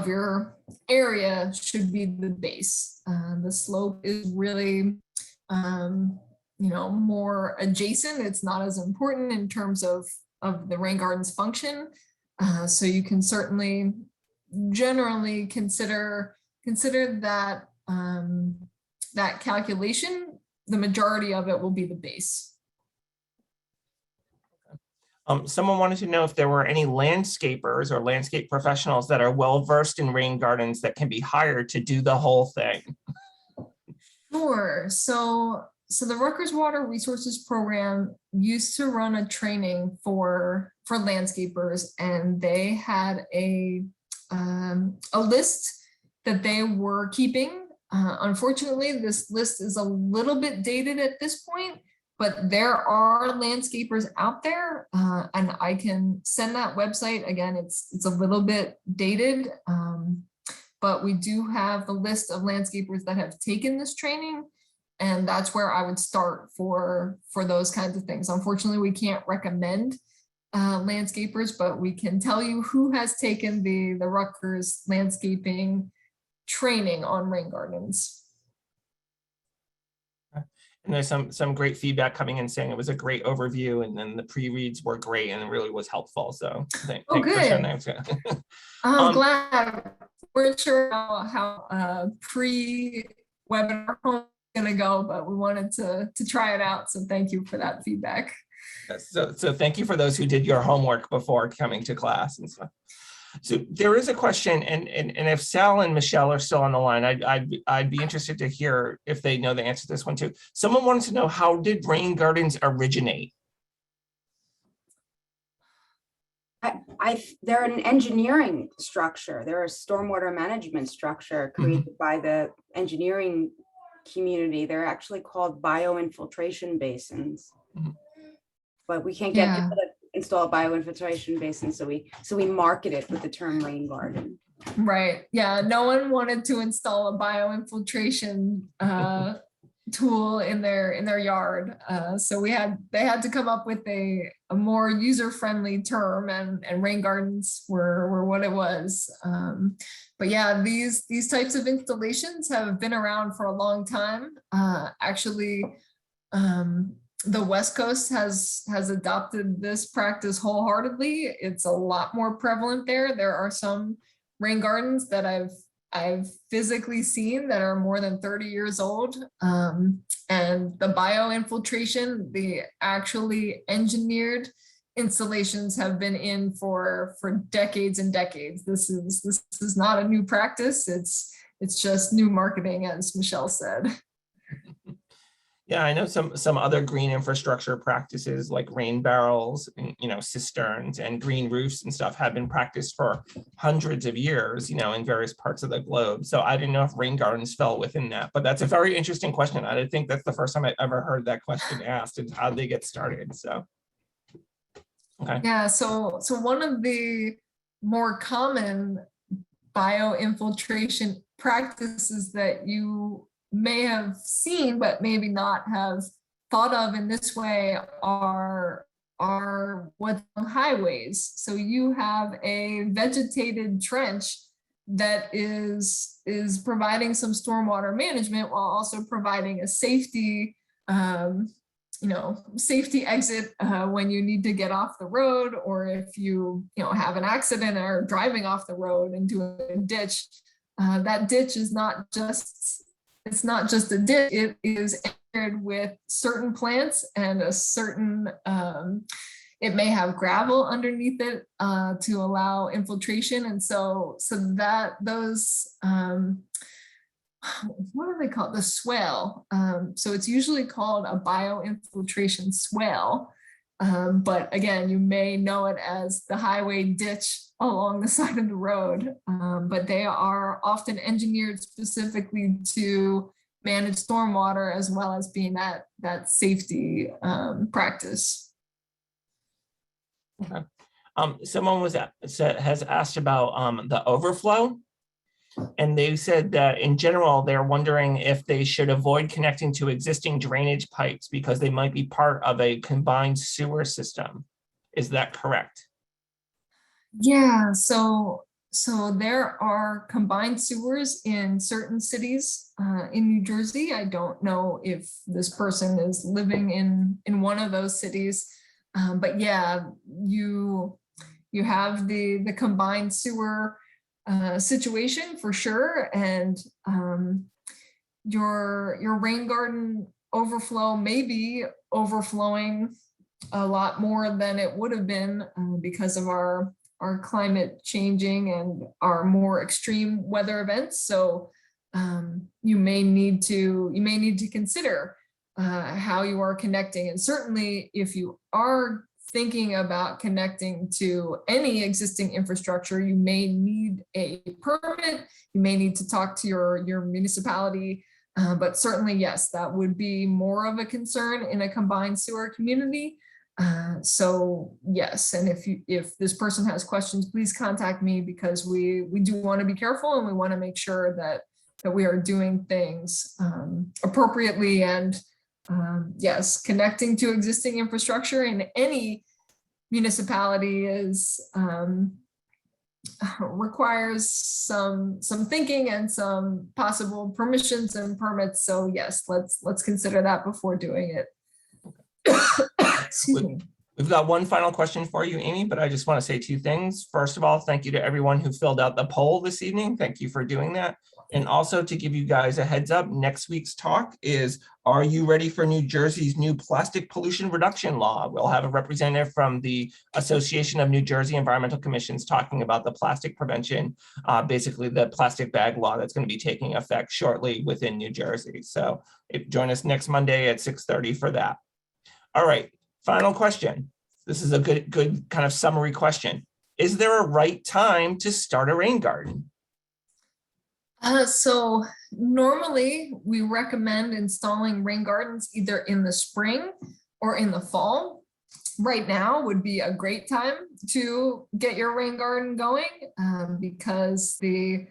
your area should be the base. The slope is really, more adjacent. It's not as important in terms of the rain garden's function. So you can certainly generally consider that that calculation. The majority of it will be the base. Someone wanted to know if there were any landscapers or landscape professionals that are well-versed in rain gardens that can be hired to do the whole thing. Sure. So the Rutgers Water Resources Program used to run a training for landscapers, and they had a list that they were keeping. Unfortunately, this list is a little bit dated at this point, but there are landscapers out there, and I can send that website. Again, it's a little bit dated, but we do have the list of landscapers that have taken this training, and that's where I would start for those kinds of things. Unfortunately, we can't recommend landscapers, but we can tell you who has taken the Rutgers landscaping training on rain gardens. And there's some great feedback coming in saying it was a great overview, and then the pre-reads were great and it really was helpful. So thanks for sharing that. I'm glad. We're sure how pre-webinar is going to go, but we wanted to try it out. So thank you for that feedback. So thank you for those who did your homework before coming to class and stuff. So there is a question, and if Sal and Michelle are still on the line, I'd be interested to hear if they know the answer to this one too. Someone wanted to know, how did rain gardens originate? They're an engineering structure. They're a stormwater management structure created by the engineering community. They're actually called bioinfiltration basins. But we can't get people to install a bioinfiltration basin, so we market it with the term rain garden. Right. Yeah. No one wanted to install a bioinfiltration tool in their yard. So they had to come up with a more user-friendly term, and rain gardens were what it was. But yeah, these types of installations have been around for a long time. Actually, the West Coast has adopted this practice wholeheartedly. It's a lot more prevalent there. There are some rain gardens that I've physically seen that are more than 30 years old. And the bioinfiltration, the actually engineered installations have been in for decades and decades. This is not a new practice. It's just new marketing, as Michelle said. Yeah, I know some other green infrastructure practices like rain barrels, cisterns and green roofs and stuff have been practiced for hundreds of years, in various parts of the globe. So I didn't know if rain gardens fell within that, but that's a very interesting question. I think that's the first time I've ever heard that question asked, and how they get started. So, okay. Yeah, so one of the more common bioinfiltration practices that you may have seen but maybe not have thought of in this way are what's on highways. So you have a vegetated trench that is providing some stormwater management while also providing a safety safety exit when you need to get off the road, or if you have an accident or driving off the road into a ditch. That ditch is not just a ditch, it is entered with certain plants and a certain, it may have gravel underneath it to allow infiltration. And so that those, what are they called? The swale. So it's usually called a bioinfiltration swale. But again, you may know it as the highway ditch along the side of the road, but they are often engineered specifically to manage stormwater as well as being that safety practice. Okay. Someone has asked about the overflow, and they said that in general they're wondering if they should avoid connecting to existing drainage pipes because they might be part of a combined sewer system. Is that correct? Yeah, so there are combined sewers in certain cities in New Jersey. I don't know if this person is living in one of those cities, but yeah, you have the combined sewer situation for sure, and your rain garden overflow may be overflowing a lot more than it would have been because of our climate changing and our more extreme weather events. So you may need to consider how you are connecting. And certainly if you are thinking about connecting to any existing infrastructure, you may need a permit, you may need to talk to your municipality, but certainly, yes, that would be more of a concern in a combined sewer community. So yes, and if this person has questions, please contact me, because we do want to be careful and we want to make sure that we are doing things appropriately, and yes, connecting to existing infrastructure in any municipality is requires some thinking and some possible permissions and permits. So yes, let's consider that before doing it. Excuse me. We've got one final question for you, Amy, but I just want to say two things. First of all, thank you to everyone who filled out the poll this evening. Thank you for doing that. And also to give you guys a heads up, next week's talk is, are you ready for New Jersey's new plastic pollution reduction law? We'll have a representative from the Association of New Jersey Environmental Commissions talking about the plastic prevention, basically the plastic bag law that's going to be taking effect shortly within New Jersey. So join us next Monday at 6:30 for that. All right. Final question. This is a good kind of summary question. Is there a right time to start a rain garden? So normally we recommend installing rain gardens either in the spring or in the fall. Right now would be a great time to get your rain garden going because the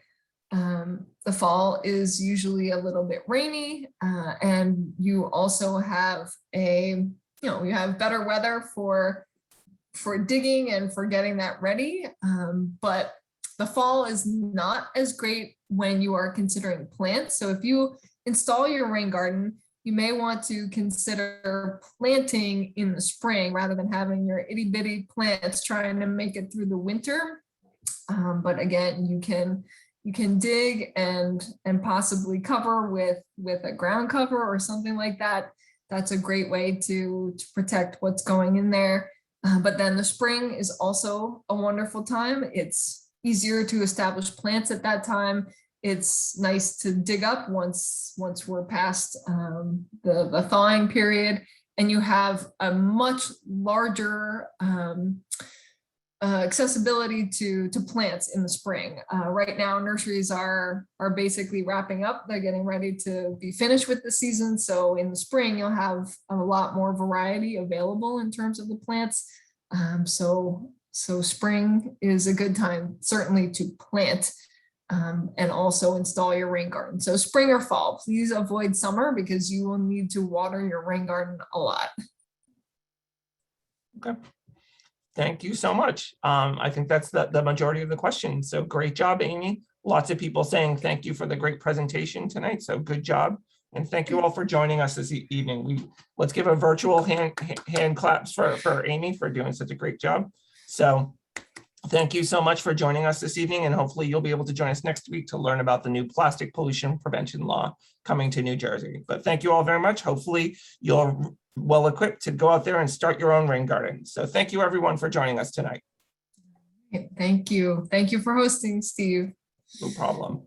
fall is usually a little bit rainy and you also have you have better weather for digging and for getting that ready. But the fall is not as great when you are considering plants. So if you install your rain garden, you may want to consider planting in the spring rather than having your itty bitty plants trying to make it through the winter. But again, you can dig and possibly cover with a ground cover or something like that. That's a great way to protect what's going in there. But then the spring is also a wonderful time. It's easier to establish plants at that time. It's nice to dig up once we're past the thawing period, and you have a much larger accessibility to plants in the spring. Right now, nurseries are basically wrapping up. They're getting ready to be finished with the season. So in the spring, you'll have a lot more variety available in terms of the plants. So spring is a good time, certainly, to plant and also install your rain garden. So spring or fall, please avoid summer because you will need to water your rain garden a lot. Okay. Thank you so much. I think that's the majority of the questions. So great job, Amy. Lots of people saying thank you for the great presentation tonight. So good job. And thank you all for joining us this evening. Let's give a virtual hand claps for Amy for doing such a great job. So thank you so much for joining us this evening, and hopefully you'll be able to join us next week to learn about the new plastic pollution prevention law coming to New Jersey. But thank you all very much. Hopefully you're well equipped to go out there and start your own rain garden. So thank you everyone for joining us tonight. Thank you. Thank you for hosting, Steve. No problem.